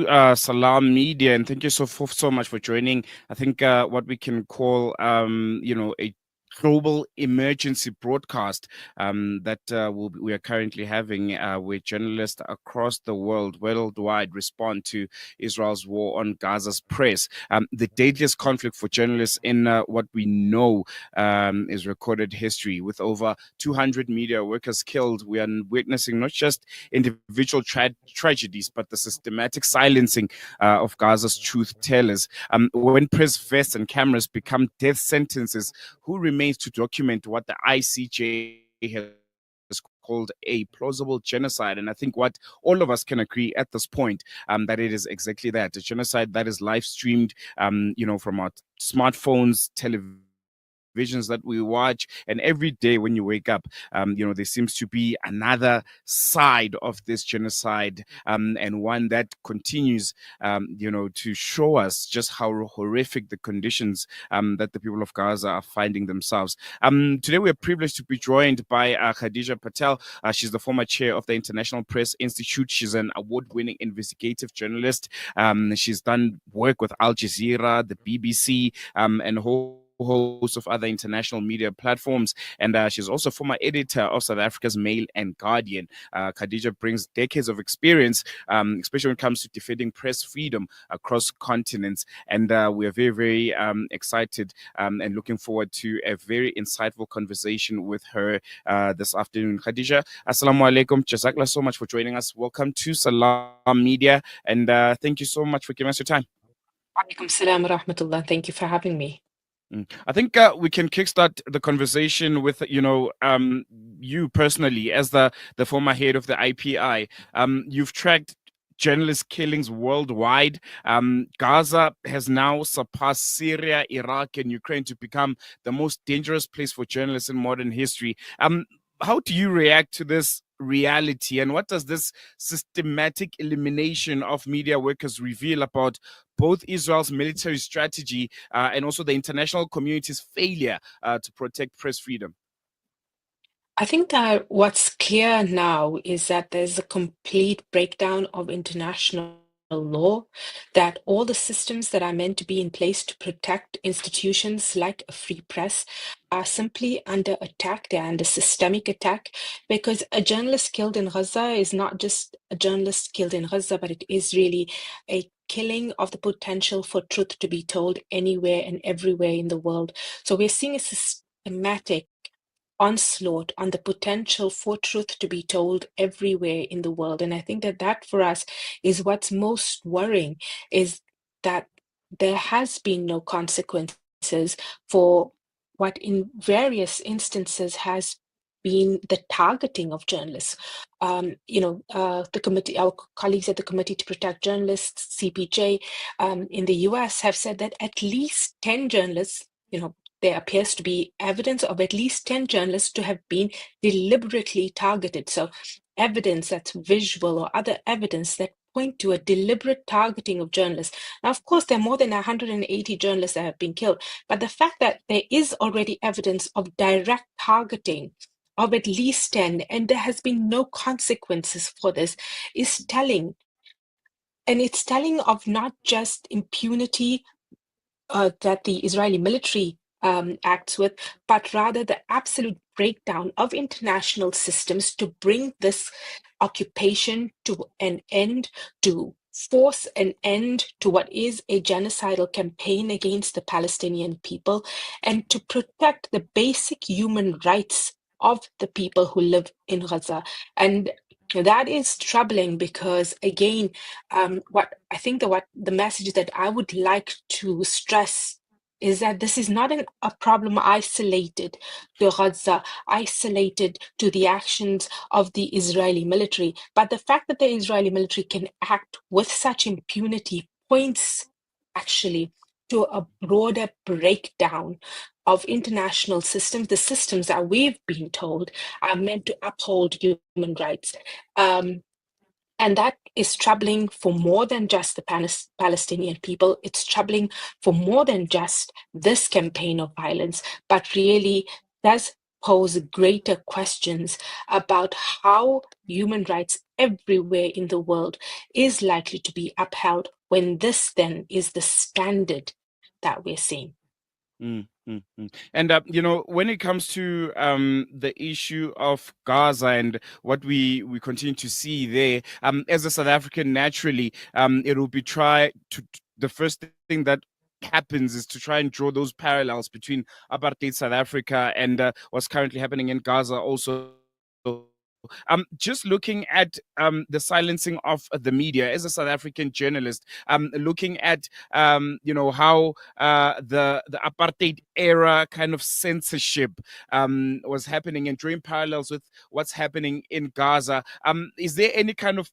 to Salam Media, and thank you so much for joining. I think what we can call, a global emergency broadcast that we are currently having, where journalists across the worldwide, respond to Israel's war on Gaza's press. The deadliest conflict for journalists in what we know is recorded history. With over 200 media workers killed, we are witnessing not just individual tragedies, but the systematic silencing of Gaza's truth tellers. When press vests and cameras become death sentences, who remains to document what the ICJ has called a plausible genocide? And I think what all of us can agree at this point, that it is exactly that, a genocide that is live streamed, from our smartphones, visions that we watch, and every day when you wake up, there seems to be another side of this genocide, and one that continues, to show us just how horrific the conditions that the people of Gaza are finding themselves. Today we are privileged to be joined by Khadija Patel. She's the former chair of the International Press Institute. She's an award-winning investigative journalist. She's done work with Al Jazeera, the BBC, and a whole host of other international media platforms, and she's also former editor of South Africa's Mail and Guardian. Khadija brings decades of experience, especially when it comes to defending press freedom across continents, and we are very, very excited and looking forward to a very insightful conversation with her this afternoon. Khadija, assalamu alaikum. Jazakallah so much for joining us. Welcome to Salam Media, and thank you so much for giving us your time. Alaikum salam wa rahmatullah. Thank you for having me. I think we can kickstart the conversation with, you personally, as the former head of the IPI. You've tracked journalist killings worldwide. Gaza has now surpassed Syria, Iraq, and Ukraine to become the most dangerous place for journalists in modern history. How do you react to this reality, and what does this systematic elimination of media workers reveal about both Israel's military strategy and also the international community's failure to protect press freedom? I think that what's clear now is that there's a complete breakdown of international law, that all the systems that are meant to be in place to protect institutions like a free press are simply under attack. They're under systemic attack, because a journalist killed in Gaza is not just a journalist killed in Gaza, but it is really a killing of the potential for truth to be told anywhere and everywhere in the world. So we're seeing a systematic onslaught on the potential for truth to be told everywhere in the world. And I think that for us is what's most worrying, is that there has been no consequences for what in various instances has been the targeting of journalists. The committee, our colleagues at the Committee to Protect Journalists, CPJ, in the US have said that at least 10 journalists, there appears to be evidence of at least 10 journalists to have been deliberately targeted. So evidence that's visual or other evidence that point to a deliberate targeting of journalists. Now, of course, there are more than 180 journalists that have been killed, but the fact that there is already evidence of direct targeting of at least 10, and there has been no consequences for this, is telling. And it's telling of not just impunity that the Israeli military acts with, but rather the absolute breakdown of international systems to bring this occupation to an end, to force an end to what is a genocidal campaign against the Palestinian people, and to protect the basic human rights of the people who live in Gaza. And that is troubling, because again, what the message that I would like to stress is that this is not a problem isolated to Gaza, isolated to the actions of the Israeli military, but the fact that the Israeli military can act with such impunity points actually to a broader breakdown of international systems, the systems that we've been told are meant to uphold human rights. And that is troubling for more than just the Palestinian people. It's troubling for more than just this campaign of violence, but really does pose greater questions about how human rights everywhere in the world is likely to be upheld when this then is the standard that we're seeing. And when it comes to the issue of Gaza and what we continue to see there, as a South African, naturally, it will be the first thing that happens is to try and draw those parallels between apartheid South Africa and what's currently happening in Gaza also. Just looking at the silencing of the media as a South African journalist, looking at how the apartheid era kind of censorship was happening and drawing parallels with what's happening in Gaza. Is there any kind of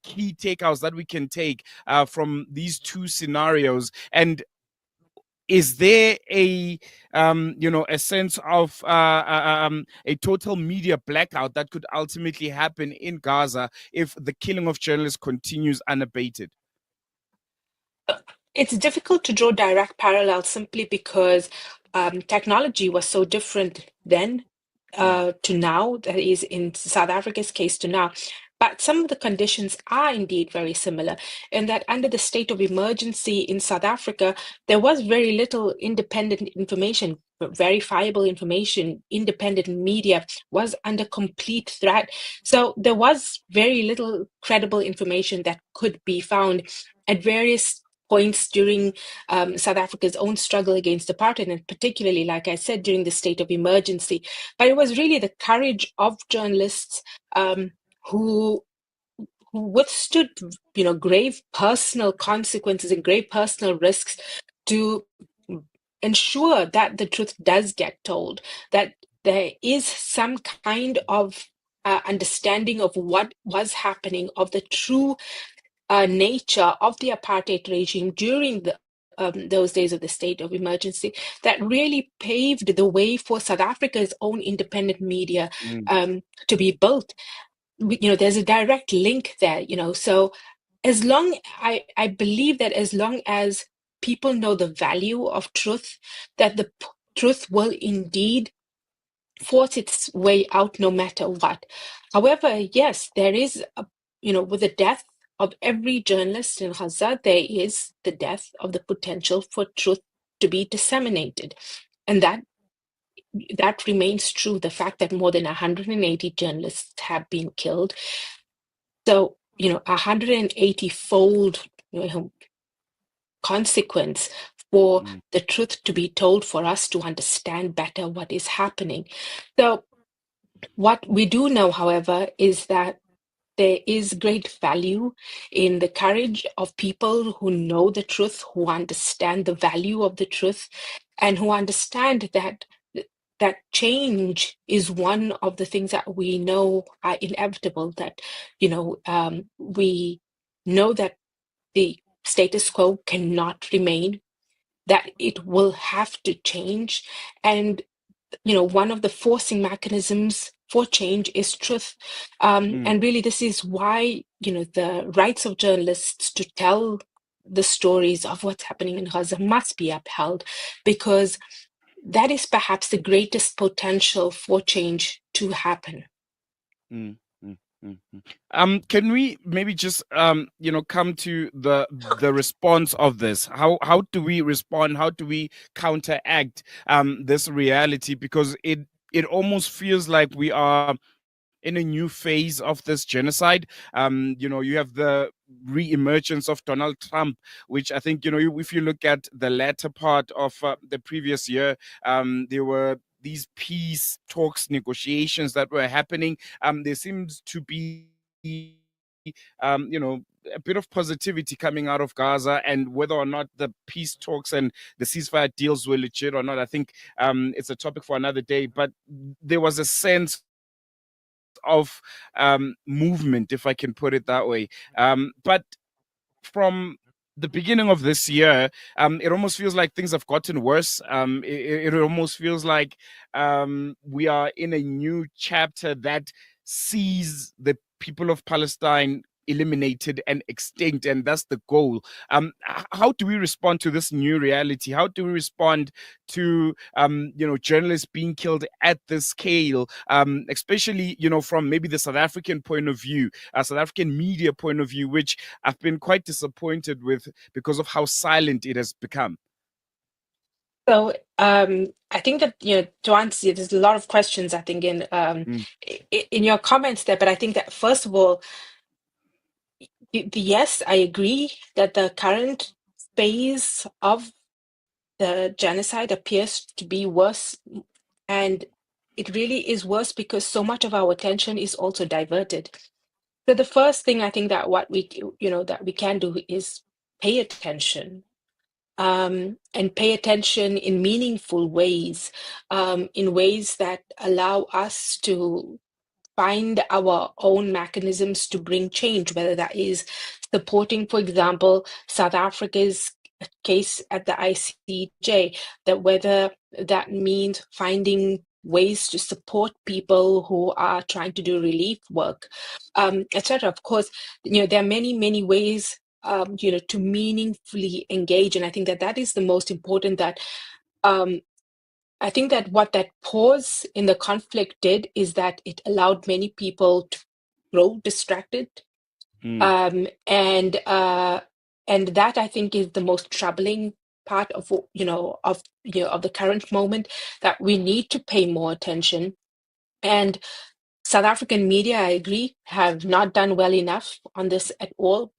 key takeouts that we can take from these two scenarios? And is there a sense of a total media blackout that could ultimately happen in Gaza if the killing of journalists continues unabated? It's difficult to draw direct parallels simply because technology was so different then to now, that is in South Africa's case to now. But some of the conditions are indeed very similar in that under the state of emergency in South Africa, there was very little independent information, verifiable information, independent media was under complete threat. So there was very little credible information that could be found at various points during South Africa's own struggle against apartheid, and particularly, like I said, during the state of emergency. But it was really the courage of journalists who withstood, grave personal consequences and grave personal risks to ensure that the truth does get told, that there is some kind of understanding of what was happening, of the true nature of the apartheid regime during those days of the state of emergency, that really paved the way for South Africa's own independent media to be built. There's a direct link there, so I believe that as long as people know the value of truth, that the truth will indeed force its way out no matter what. However, yes, there is, with the death of every journalist in Gaza, there is the death of the potential for truth to be disseminated. And that remains true. The fact that more than 180 journalists have been killed. So, 180-fold consequence for the truth to be told, for us to understand better what is happening. So what we do know, however, is that there is great value in the courage of people who know the truth, who understand the value of the truth, and who understand that change is one of the things that we know are inevitable, that, we know that the status quo cannot remain, that it will have to change. And, one of the forcing mechanisms for change is truth. And really, this is why, the rights of journalists to tell the stories of what's happening in Gaza must be upheld, because that is perhaps the greatest potential for change to happen. Mm, mm, mm, can we maybe just come to the response of this? How do we respond? How do we counteract this reality? Because it almost feels like we are in a new phase of this genocide. You have the re-emergence of Donald Trump, which I think, if you look at the latter part of the previous year, there were these peace talks, negotiations that were happening. There seems to be, a bit of positivity coming out of Gaza, and whether or not the peace talks and the ceasefire deals were legit or not, I think it's a topic for another day. But there was a sense of movement, if I can put it that way. But from the beginning of this year, it almost feels like things have gotten worse. It almost feels like we are in a new chapter that sees the people of Palestine eliminated and extinct, and that's the goal. How do we respond to this new reality? How do we respond to journalists being killed at this scale, especially from maybe the South African point of view, South African media point of view, which I've been quite disappointed with because of how silent it has become. So I think that to answer, there's a lot of questions I think in your comments there, but I think that first of all, yes, I agree that the current phase of the genocide appears to be worse, and it really is worse because so much of our attention is also diverted. So the first thing I think that what we that we can do is pay attention, and pay attention in meaningful ways, in ways that allow us to find our own mechanisms to bring change, whether that is supporting, for example, South Africa's case at the ICJ, that whether that means finding ways to support people who are trying to do relief work, etc. Of course, there are many, many ways to meaningfully engage. And I think that that is the most important, that I think that what that pause in the conflict did is that it allowed many people to grow distracted. And that I think is the most troubling part of the current moment, that we need to pay more attention. And South African media, I agree, have not done well enough on this at all.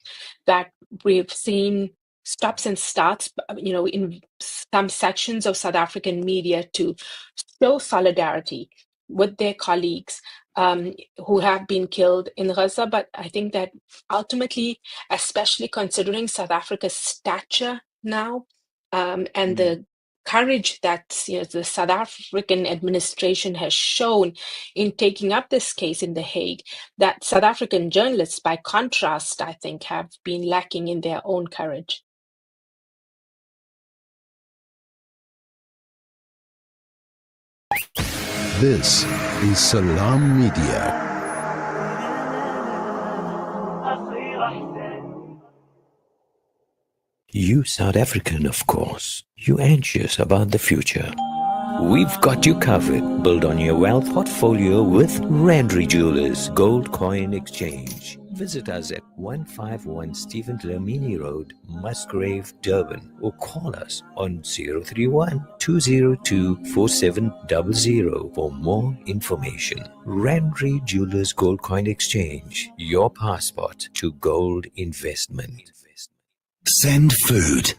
That we've seen stops and starts, in some sections of South African media to show solidarity with their colleagues who have been killed in Gaza. But I think that ultimately, especially considering South Africa's stature now, and the courage that the South African administration has shown in taking up this case in The Hague, that South African journalists, by contrast, I think, have been lacking in their own courage. This is Salam Media. You South African, of course. You anxious about the future. We've got you covered. Build on your wealth portfolio with Randry Jewelers Gold Coin Exchange. Visit us at 151 Stephen Dlamini Road, Musgrave, Durban, or call us on 031-202-4700 for more information. Randry Jewelers Gold Coin Exchange, your passport to gold investment. Send food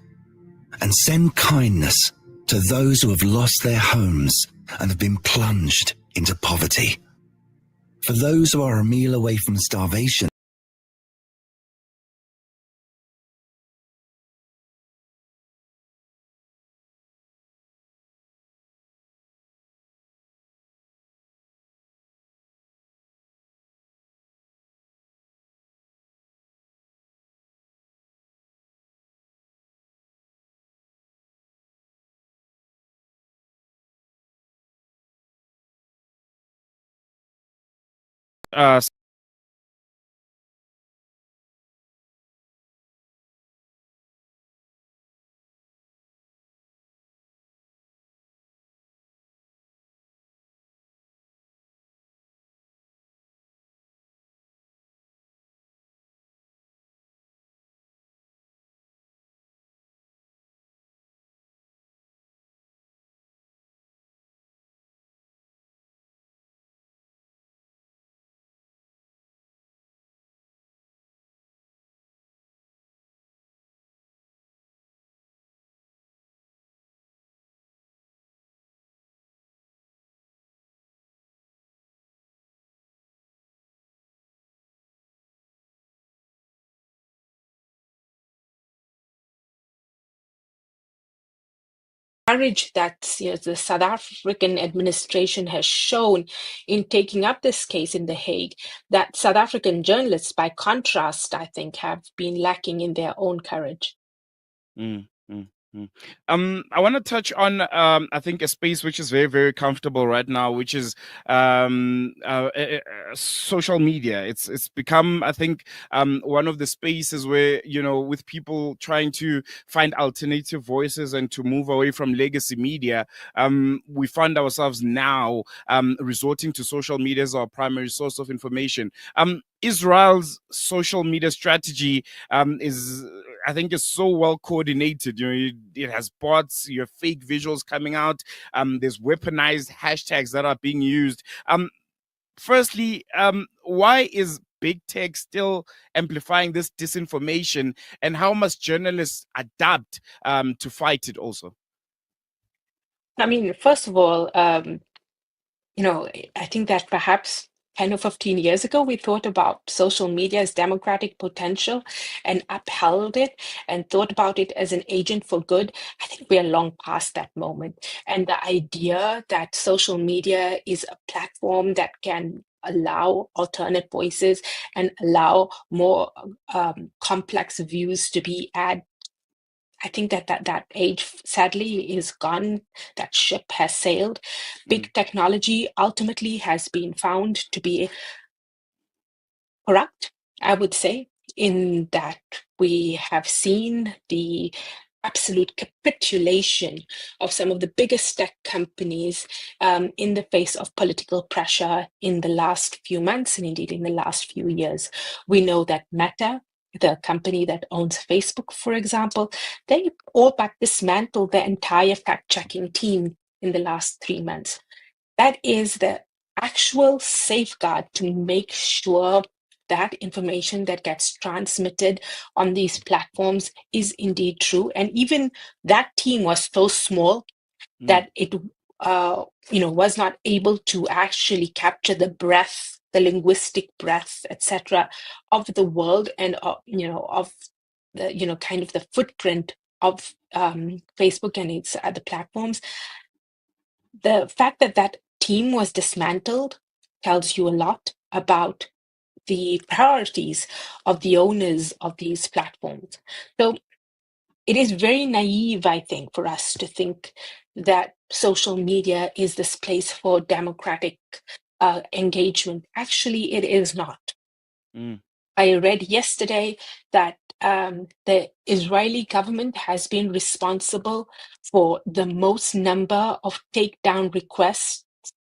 and send kindness to those who have lost their homes and have been plunged into poverty. For those who are a meal away from starvation, courage that the South African administration has shown in taking up this case in The Hague, that South African journalists, by contrast, I think, have been lacking in their own courage. Mm. I want to touch on, I think, a space which is very, very comfortable right now, which is social media. It's become, I think, one of the spaces where, with people trying to find alternative voices and to move away from legacy media, we find ourselves now resorting to social media as our primary source of information. Israel's social media strategy is, I think, is so well coordinated. It has bots, you have fake visuals coming out. There's weaponized hashtags that are being used. Firstly, why is big tech still amplifying this disinformation, and how must journalists adapt to fight it also? I mean, first of all, I think that perhaps 10 or 15 years ago, we thought about social media's democratic potential and upheld it and thought about it as an agent for good. I think we are long past that moment. And the idea that social media is a platform that can allow alternate voices and allow more complex views to be added, I think that age sadly is gone. That ship has sailed. Big technology ultimately has been found to be corrupt, I would say, in that we have seen the absolute capitulation of some of the biggest tech companies in the face of political pressure in the last few months and indeed in the last few years. We know that Meta, the company that owns Facebook, for example, they all but dismantled their entire fact-checking team in the last 3 months. That is the actual safeguard to make sure that information that gets transmitted on these platforms is indeed true. And even that team was so small that it was not able to actually capture the breadth, the linguistic breadth, etc., of the world and of the kind of the footprint of Facebook and its other platforms. The fact that that team was dismantled tells you a lot about the priorities of the owners of these platforms. So it is very naive, I think, for us to think that social media is this place for democratic engagement. Actually, it is not. I read yesterday that the Israeli government has been responsible for the most number of takedown requests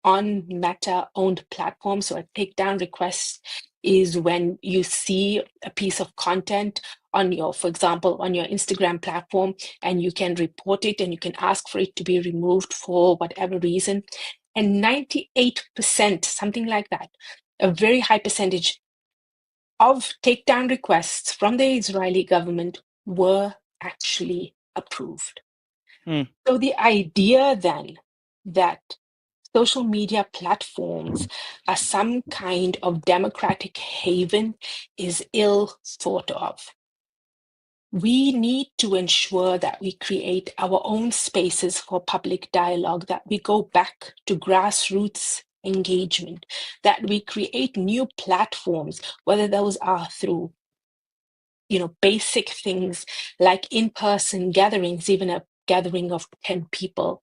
on Meta-owned platforms. So a takedown request is when you see a piece of content on for example, on your Instagram platform, and you can report it and you can ask for it to be removed for whatever reason. And 98%, something like that, a very high percentage of takedown requests from the Israeli government were actually approved. So the idea then that social media platforms are some kind of democratic haven is ill thought of. We need to ensure that we create our own spaces for public dialogue, that we go back to grassroots engagement, that we create new platforms, whether those are through basic things like in-person gatherings, even a gathering of 10 people.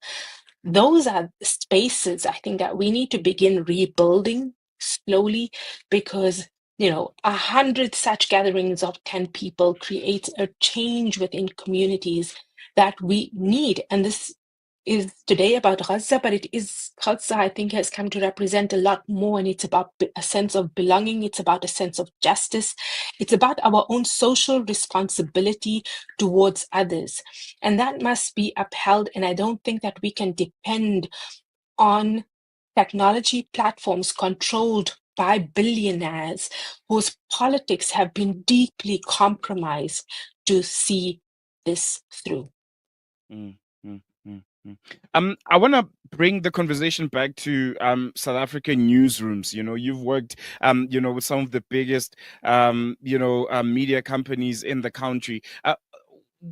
Those are spaces I think that we need to begin rebuilding slowly, because 100 such gatherings of 10 people creates a change within communities that we need. And this is today about Gaza, but Gaza, I think, has come to represent a lot more, and it's about a sense of belonging. It's about a sense of justice. It's about our own social responsibility towards others, and that must be upheld. And I don't think that we can depend on technology platforms controlled by billionaires whose politics have been deeply compromised to see this through. I want to bring the conversation back to South African newsrooms. You've worked, with some of the biggest, media companies in the country.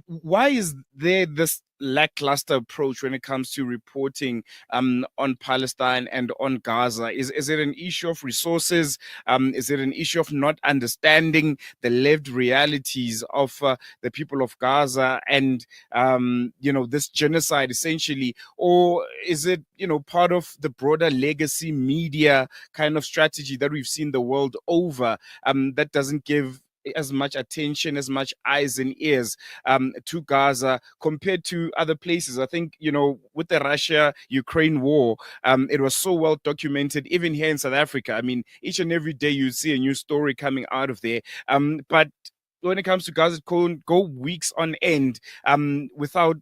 why is there this lackluster approach when it comes to reporting on Palestine and on Gaza? Is it an issue of resources? Is it an issue of not understanding the lived realities of the people of Gaza and this genocide essentially, or is it part of the broader legacy media kind of strategy that we've seen the world over that doesn't give as much attention, as much eyes and ears to Gaza compared to other places? I think, with the Russia-Ukraine war, it was so well documented, even here in South Africa. I mean, each and every day you see a new story coming out of there. But when it comes to Gaza, it can go weeks on end without,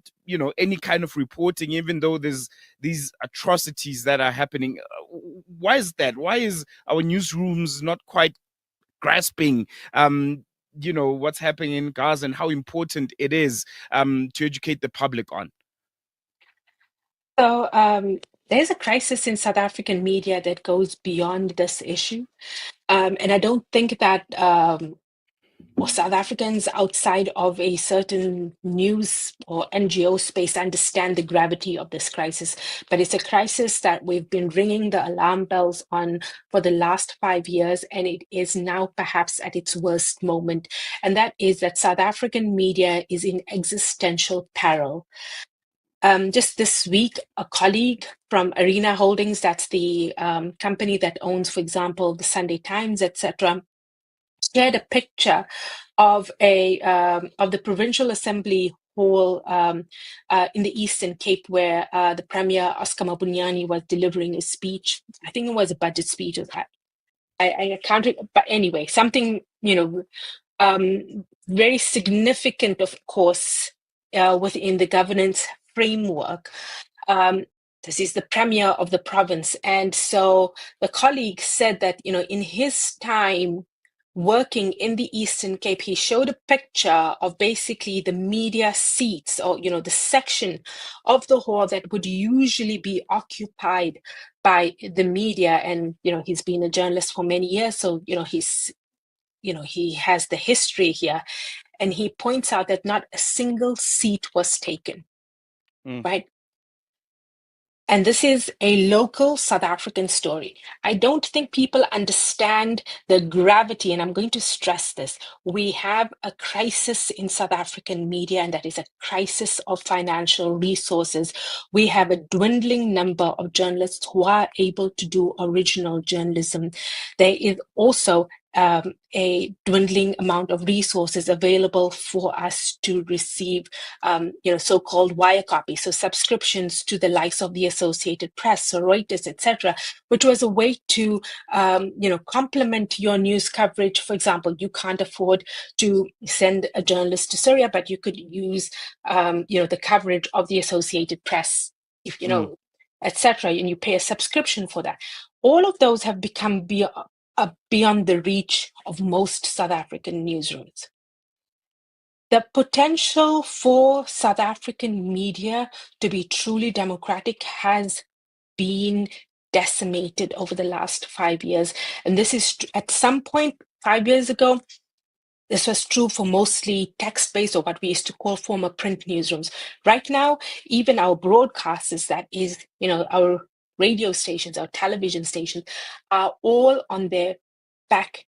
any kind of reporting, even though there's these atrocities that are happening. Why is that? Why is our newsrooms not quite grasping what's happening in Gaza and how important it is to educate the public on? So there's a crisis in South African media that goes beyond this issue. And I don't think that or South Africans outside of a certain news or NGO space understand the gravity of this crisis. But it's a crisis that we've been ringing the alarm bells on for the last 5 years, and it is now perhaps at its worst moment. And that is that South African media is in existential peril. Just this week, a colleague from Arena Holdings, that's the company that owns, for example, the Sunday Times, etc., shared a picture of the Provincial Assembly hall in the Eastern Cape, where the Premier Oscar Mabunyani was delivering his speech. I think it was a budget speech. I can't, but anyway, something very significant, of course, within the governance framework. This is the premier of the province, and so the colleague said that in his time working in the Eastern Cape, he showed a picture of basically the media seats, or the section of the hall that would usually be occupied by the media. And he's been a journalist for many years, so he has the history here. And he points out that not a single seat was taken, right? And this is a local South African story. I don't think people understand the gravity, and I'm going to stress this. We have a crisis in South African media, and that is a crisis of financial resources. We have a dwindling number of journalists who are able to do original journalism. There is also a dwindling amount of resources available for us to receive, so-called wire copy, so subscriptions to the likes of the Associated Press or Reuters, etc., which was a way to, complement your news coverage. For example, you can't afford to send a journalist to Syria, but you could use, the coverage of the Associated Press, if etc., and you pay a subscription for that. All of those have become beyond the reach of most South African newsrooms. The potential for South African media to be truly democratic has been decimated over the last 5 years. And this is at some point 5 years ago, this was true for mostly text-based, or what we used to call former print newsrooms. Right now, even our broadcasters, that is, our radio stations, our television stations, are all on their back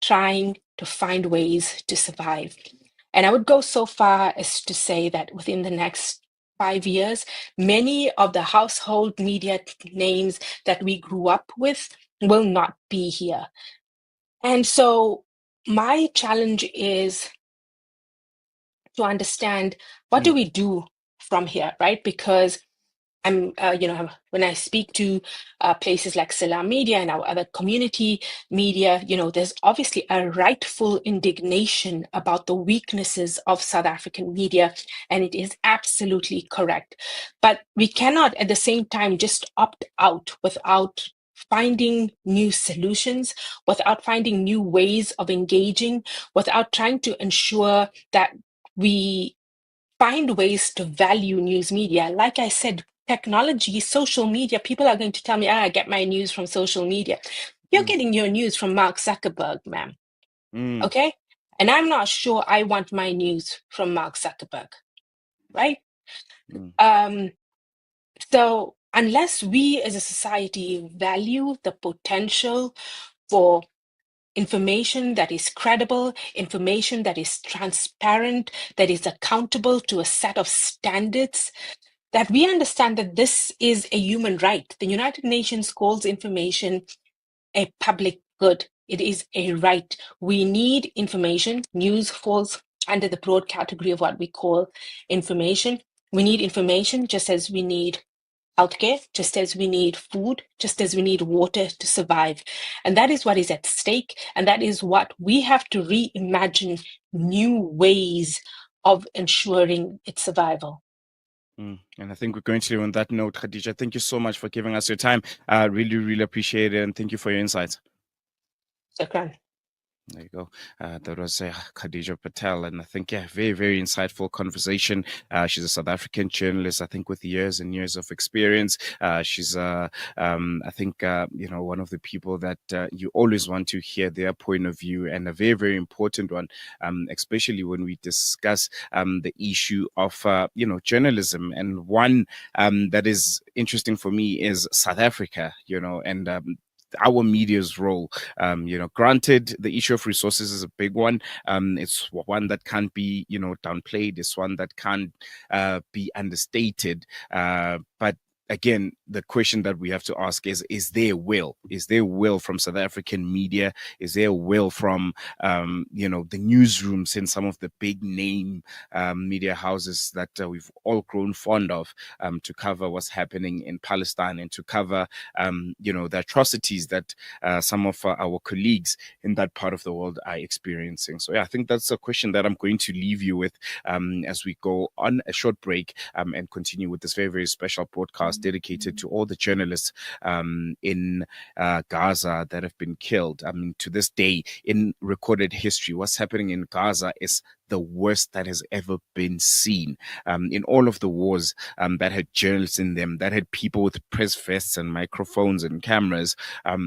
trying to find ways to survive. And I would go so far as to say that within the next 5 years, many of the household media names that we grew up with will not be here. And so my challenge is to understand, what do we do from here, right? Because I'm, when I speak to places like Salam Media and our other community media, there's obviously a rightful indignation about the weaknesses of South African media, and it is absolutely correct. But we cannot at the same time just opt out without finding new solutions, without finding new ways of engaging, without trying to ensure that we find ways to value news media. Like I said, technology, social media, people are going to tell me, I get my news from social media. You're getting your news from Mark Zuckerberg, ma'am. Okay? And I'm not sure I want my news from Mark Zuckerberg, right? So unless we as a society value the potential for information that is credible, information that is transparent, that is accountable to a set of standards, that we understand that this is a human right. The United Nations calls information a public good. It is a right. We need information. News falls under the broad category of what we call information. We need information just as we need healthcare, just as we need food, just as we need water to survive. And that is what is at stake. And that is what we have to reimagine new ways of ensuring its survival. And I think we're going to leave on that note. Khadija, thank you so much for giving us your time. Really, really appreciate it. And thank you for your insights. Shukran. There you go. That was Khadija Patel. And I think, very, very insightful conversation. She's a South African journalist, I think, with years and years of experience. She's, I think, one of the people that you always want to hear their point of view, and a very, very important one, especially when we discuss the issue of, journalism. And one that is interesting for me is South Africa, and our media's role. Granted, the issue of resources is a big one. It's one that can't be, downplayed. It's one that can't be understated. But again, the question that we have to ask is there will? Is there will from South African media? Is there will from, the newsrooms in some of the big name media houses that we've all grown fond of to cover what's happening in Palestine and to cover, the atrocities that some of our colleagues in that part of the world are experiencing? So, I think that's a question that I'm going to leave you with as we go on a short break and continue with this very, very special broadcast dedicated to all the journalists in Gaza that have been killed. I mean, to this day, in recorded history, what's happening in Gaza is the worst that has ever been seen. In all of the wars that had journalists in them, that had people with press vests and microphones and cameras,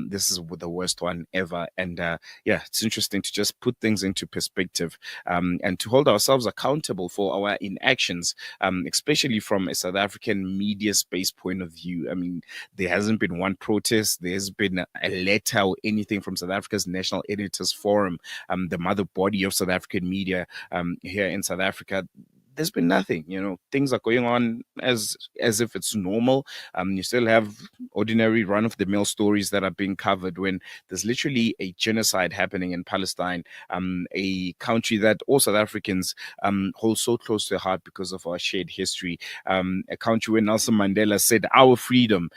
this is the worst one ever. And it's interesting to just put things into perspective and to hold ourselves accountable for our inactions, especially from a South African media space point of view. I mean, there hasn't been one protest. There's been a letter or anything from South Africa's National Editors Forum, the mother body of South African media here in South Africa. There's been nothing. Things are going on as if it's normal. You still have ordinary run-of-the-mill stories that are being covered when there's literally a genocide happening in Palestine, a country that all South Africans hold so close to heart because of our shared history, a country where Nelson Mandela said our freedom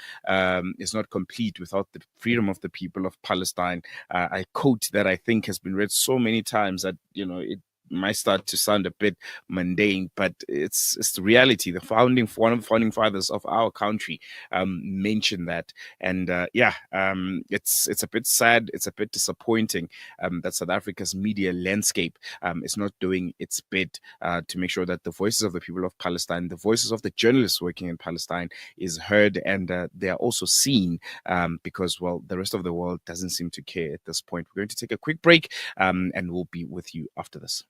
is not complete without the freedom of the people of Palestine. A quote that I think has been read so many times that, it might start to sound a bit mundane, but it's the reality. The one of the founding fathers of our country mentioned that, and it's a bit sad. It's a bit disappointing that South Africa's media landscape is not doing its bit to make sure that the voices of the people of Palestine, the voices of the journalists working in Palestine, is heard and they are also seen. Because the rest of the world doesn't seem to care at this point. We're going to take a quick break, and we'll be with you after this.